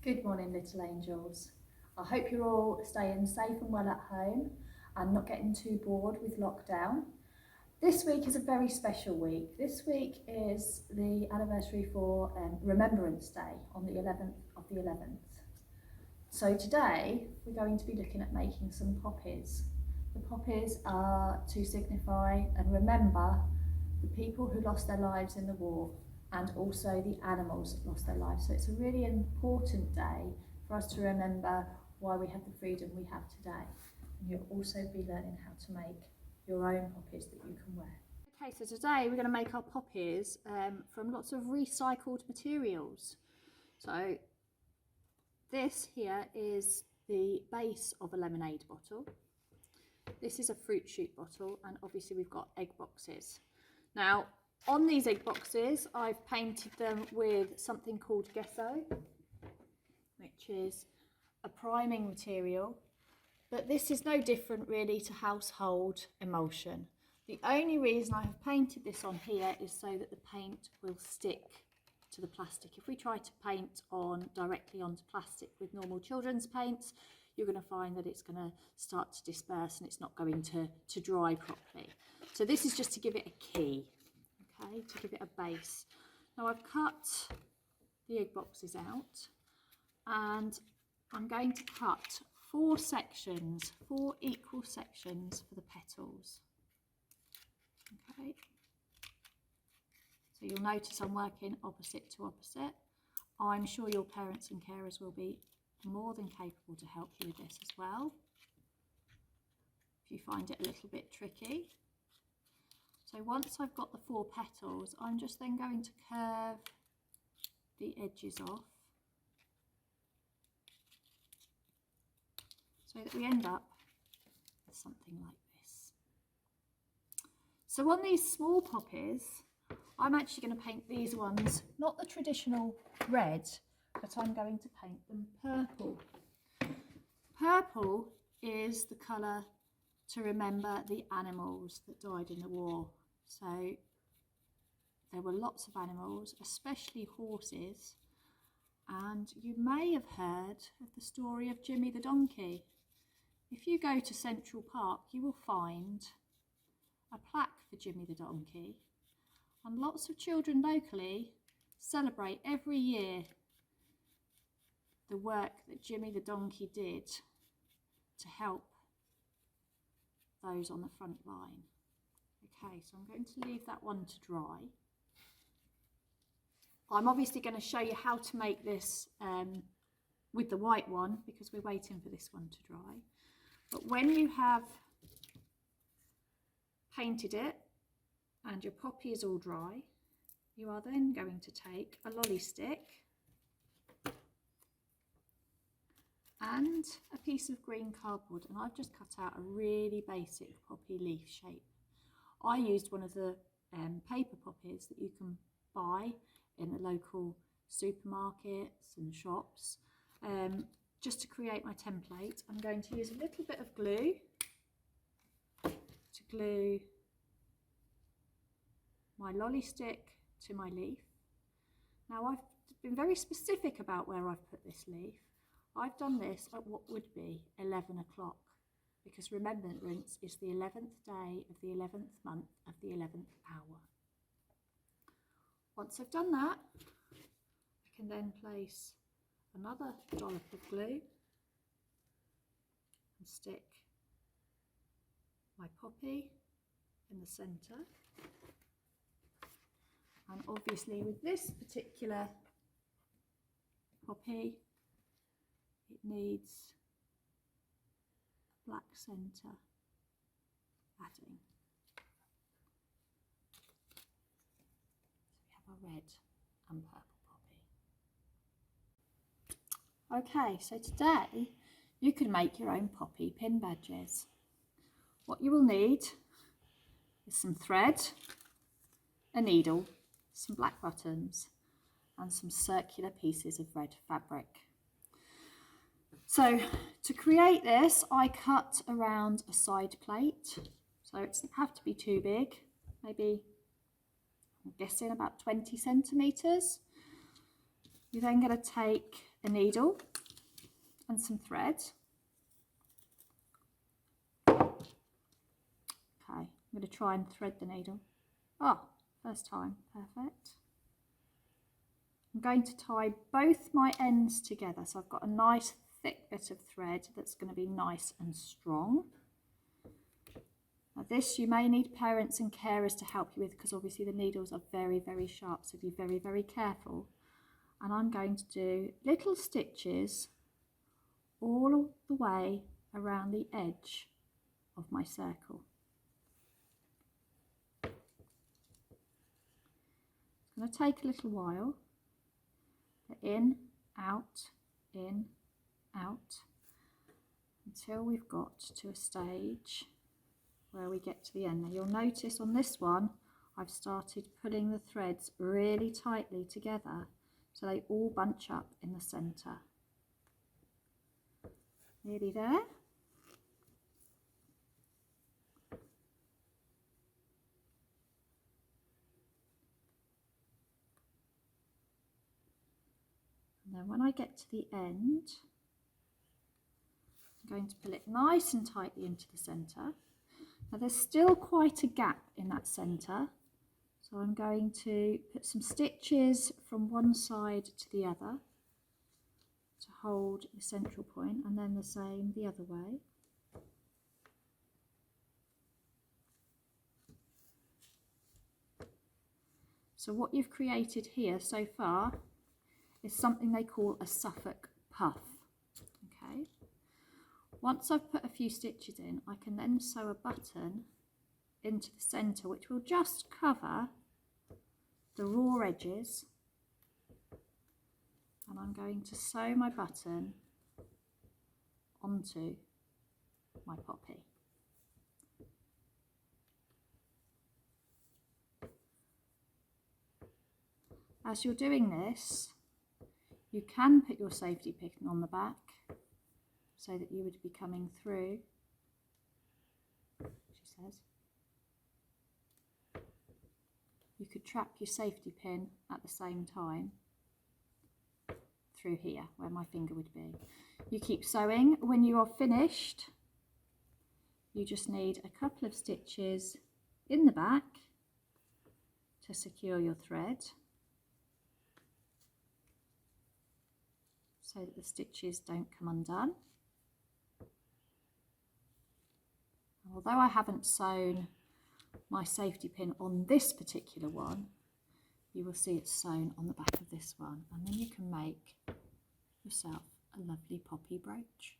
Good morning, little angels. I hope you're all staying safe and well at home and not getting too bored with lockdown. This week is a very special week. This week is the anniversary for Remembrance Day on the 11th of the 11th. So today we're going to be looking at making some poppies. The poppies are to signify and remember the people who lost their lives in the war, and also the animals that lost their lives. So it's a really important day for us to remember why we have the freedom we have today. And you'll also be learning how to make your own poppies that you can wear. Okay, so today we're going to make our poppies from lots of recycled materials. So this here is the base of a lemonade bottle. This is a fruit shoot bottle, and obviously we've got egg boxes. Now, on these egg boxes, I've painted them with something called gesso, which is a priming material, but this is no different really to household emulsion. The only reason I have painted this on here is so that the paint will stick to the plastic. If we try to paint directly onto plastic with normal children's paints, you're going to find that it's going to start to disperse and it's not going to dry properly. So this is just to give it a key. Okay, to give it a base. Now I've cut the egg boxes out and I'm going to cut four equal sections for the petals. Okay, so you'll notice I'm working opposite to opposite. I'm sure your parents and carers will be more than capable to help you with this as well, if you find it a little bit tricky. So once I've got the four petals, I'm just then going to curve the edges off so that we end up with something like this. So on these small poppies, I'm actually going to paint these ones, not the traditional red, but I'm going to paint them purple. Purple is the colour to remember the animals that died in the war. So there were lots of animals, especially horses, and you may have heard of the story of Jimmy the donkey. If you go to Central Park, you will find a plaque for Jimmy the donkey, and lots of children locally celebrate every year the work that Jimmy the donkey did to help those on the front line. Okay, so I'm going to leave that one to dry. I'm obviously going to show you how to make this with the white one because we're waiting for this one to dry. But when you have painted it and your poppy is all dry, you are then going to take a lolly stick and a piece of green cardboard, and I've just cut out a really basic poppy leaf shape. I used one of the paper poppies that you can buy in the local supermarkets and shops. Just to create my template, I'm going to use a little bit of glue to glue my lolly stick to my leaf. Now I've been very specific about where I've put this leaf. I've done this at what would be 11 o'clock because Remembrance is the 11th day of the 11th month of the 11th hour. Once I've done that, I can then place another dollop of glue and stick my poppy in the centre. And obviously with this particular poppy, it needs a black centre adding. So we have our red and purple poppy. Okay, so today you can make your own poppy pin badges. What you will need is some thread, a needle, some black buttons and some circular pieces of red fabric. So to create this, I cut around a side plate, so it doesn't have to be too big, maybe I'm guessing about 20 centimetres. You're then going to take a needle and some thread. Okay, I'm going to try and thread the needle. Oh, first time, perfect. I'm going to tie both my ends together, so I've got a nice thick bit of thread that's going to be nice and strong. Now this you may need parents and carers to help you with, because obviously the needles are very, very sharp, so be very, very careful. And I'm going to do little stitches all the way around the edge of my circle. It's going to take a little while. In, out, until we've got to a stage where we get to the end. Now you'll notice on this one I've started pulling the threads really tightly together so they all bunch up in the centre. Nearly there. And then when I get to the end, I'm going to pull it nice and tightly into the centre. Now there's still quite a gap in that centre, so I'm going to put some stitches from one side to the other to hold the central point, and then the same the other way. So what you've created here so far is something they call a Suffolk puff. Okay. Once I've put a few stitches in, I can then sew a button into the centre, which will just cover the raw edges, and I'm going to sew my button onto my poppy. As you're doing this, you can put your safety pin on the back so that you would be coming through, she says. You could trap your safety pin at the same time through here where my finger would be. You keep sewing. When you are finished, you just need a couple of stitches in the back to secure your thread so that the stitches don't come undone. And although I haven't sewn my safety pin on this particular one, you will see it's sewn on the back of this one, and then you can make yourself a lovely poppy brooch.